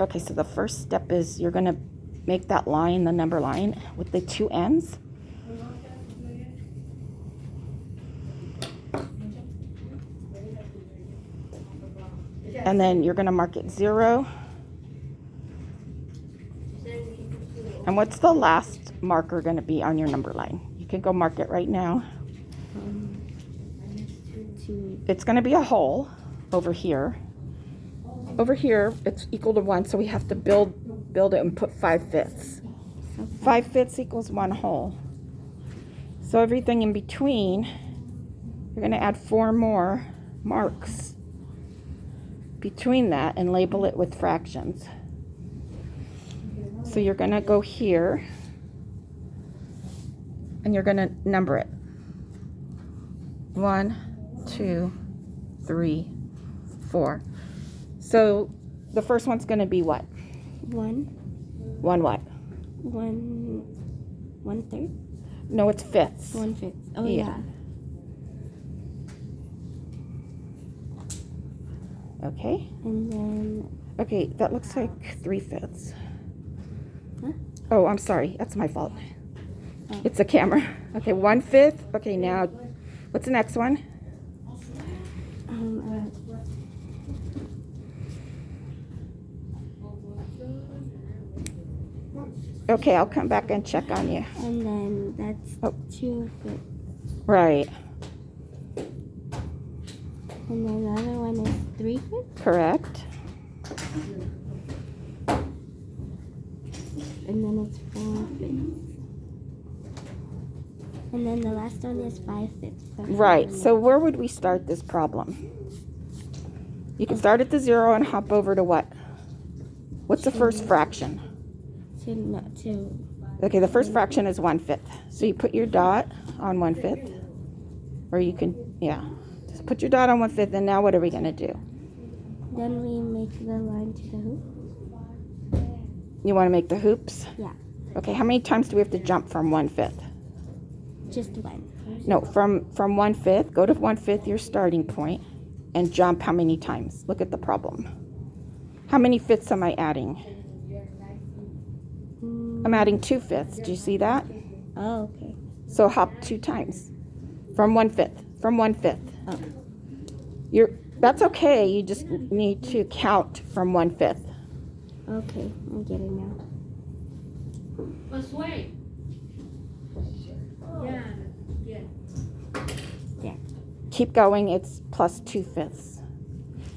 Okay, so the first step is you're going to make that line, the number line, with the two ends. And then you're going to mark it 0. And what's the last marker going to be on your number line? You can go mark it right now. It's going to be a hole over here. Over here, it's equal to 1, so we have to build it and put 5/5. 5/5 equals 1 hole. So everything in between, you're going to add 4 more marks between that and label it with fractions. So you're going to go here and you're going to number it. 1, 2, 3, 4. So the first one's going to be what? 1. 1 what? 1/3. No, it's fifths. 1/5. Oh yeah. Okay. And then. Okay, that looks like 3/5. Huh? Oh, I'm sorry. That's my fault. Oh. It's a camera. Okay, 1/5. Okay, now what's the next one? Okay, I'll come back and check on you. And then that's 2/5. Right. And then the other one is 3/5. Correct. And then it's 4/5. And then the last one is 5/5. Right. So where would we start this problem? You can start at the 0 and hop over to what? What's the first fraction? Two. Okay, the first fraction is 1/5. So you put your dot on 1/5. Or you can, yeah. Just put your dot on 1/5, and now what are we going to do? Then we make the line to the hoop. You want to make the hoops? Yeah. Okay, how many times do we have to jump from 1/5? Just 1. No, from 1/5, go to 1/5, your starting point, and jump how many times? Look at the problem. How many fifths am I adding? I'm adding 2/5. Do you see that? Oh, okay. So hop 2 times. From 1/5. From 1/5. Oh. That's okay. You just need to count from 1/5. Okay, I get it now. Yeah. Keep going. It's plus 2/5.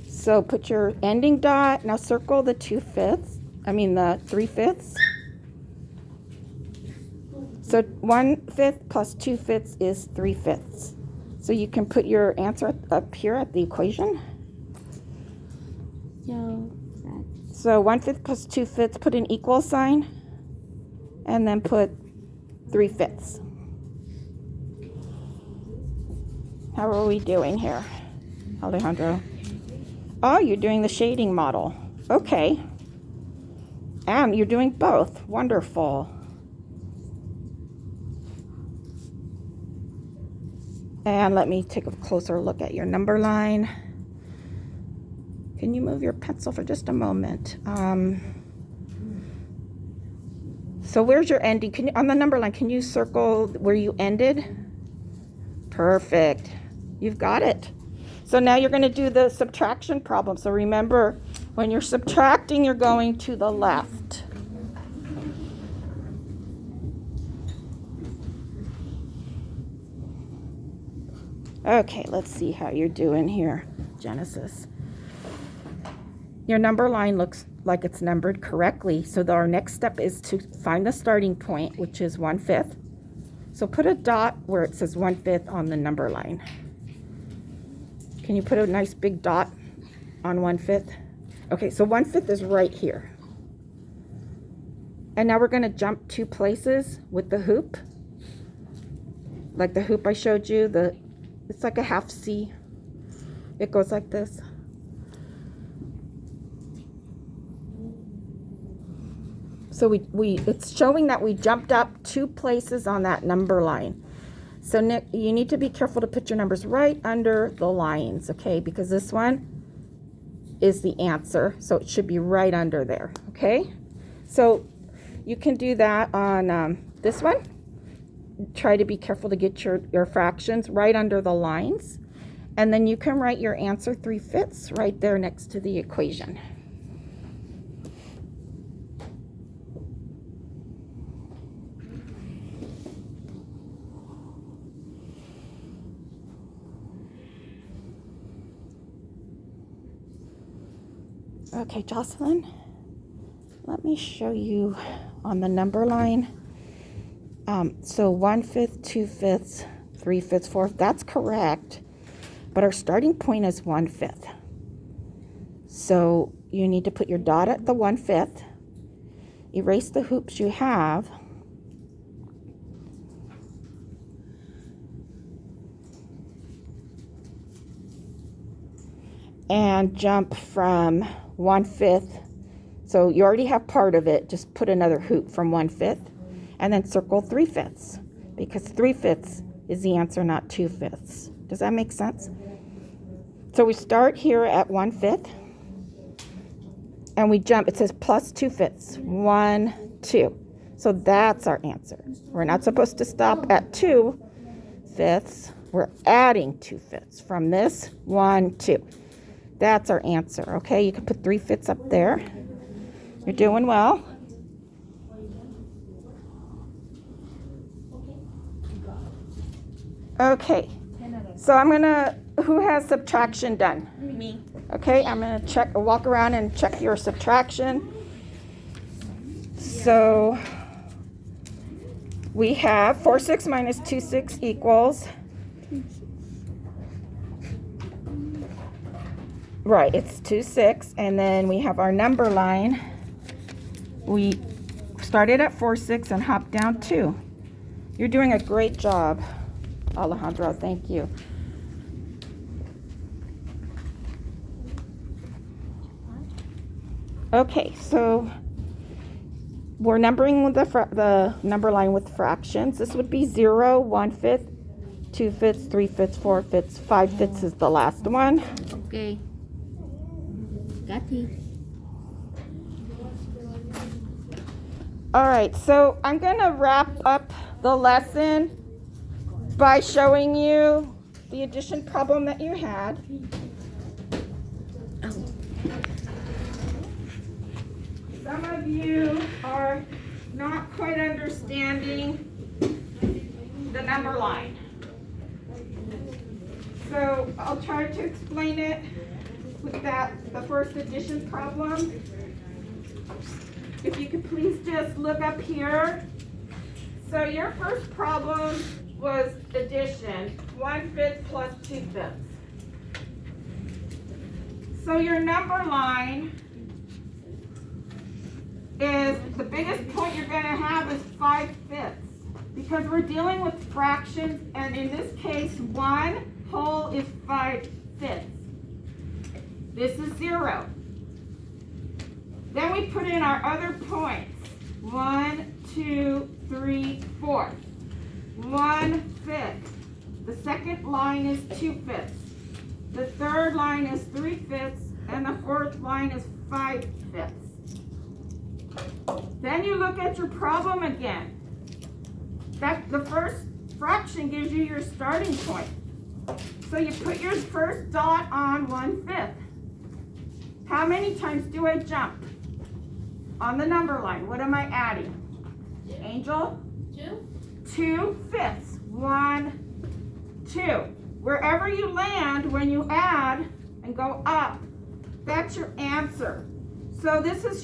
So put your ending dot. Now circle the 2/5. I mean the 3/5. So 1/5 plus 2/5 is 3/5. So you can put your answer up here at the equation. So 1/5 plus 2/5, put an equal sign, and then put 3/5. How are we doing here, Alejandro? Oh, you're doing the shading model. Okay. And you're doing both. Wonderful. And let me take a closer look at your number line. Can you move your pencil for just a moment? So where's your ending? On the number line, can you circle where you ended? Perfect. You've got it. So now you're going to do the subtraction problem. So remember, when you're subtracting, you're going to the left. Okay, let's see how you're doing here, Genesis. Your number line looks like it's numbered correctly. So our next step is to find the starting point, which is 1/5. So put a dot where it says 1/5 on the number line. Can you put a nice big dot on 1/5? Okay, so 1/5 is right here. And now we're going to jump 2 places with the hoop. Like the hoop I showed you, it's like a half C. It goes like this. So it's showing that we jumped up 2 places on that number line. So Nick, you need to be careful to put your numbers right under the lines, okay? Because this one is the answer, so it should be right under there, okay? So you can do that on this one. Try to be careful to get your fractions right under the lines. And then you can write your answer 3/5 right there next to the equation. Okay, Jocelyn, let me show you on the number line. So 1/5, 2/5, 3/5, 4/5, that's correct. But our starting point is 1/5. So you need to put your dot at the 1/5, erase the hoops you have, and jump from 1/5. So you already have part of it, just put another hoop from 1/5, and then circle 3/5, because 3/5 is the answer, not 2/5. Does that make sense? So we start here at 1/5, and we jump. It says plus 2/5. 1, 2. So that's our answer. We're not supposed to stop at 2/5. We're adding 2/5 from this 1, 2. That's our answer. Okay, you can put 3/5 up there. You're doing well. Okay, so who has subtraction done? Me. Okay, I'm gonna walk around and check your subtraction. So we have 4/6 minus 2/6 equals, right, it's 2/6, and then we have our number line. We started at 4/6 and hopped down 2. You're doing a great job, Alejandro, thank you. Okay, so we're numbering with the number line with fractions. This would be 0, 1/5, 2/5, 3/5, 4/5, 5/5 is the last one. Okay. Got it. All right, so I'm gonna wrap up the lesson by showing you the addition problem that you had. Some of you are not quite understanding the number line. So I'll try to explain it with the first addition problem. If you could please just look up here. So your first problem was addition, 1/5 plus 2/5. So your number line is, the biggest point you're going to have is 5/5, because we're dealing with fractions, and in this case 1 whole is 5/5. This is 0. Then we put in our other points. 1, 2, 3, 4. 1/5. The second line is 2/5. The third line is 3/5, and the fourth line is 5/5. Then you look at your problem again. The first fraction gives you your starting point. So you put your first dot on 1/5. How many times do I jump? On the number line, what am I adding? Angel? 2/5. 1, 2. Wherever you land when you add and go up, that's your answer. So this is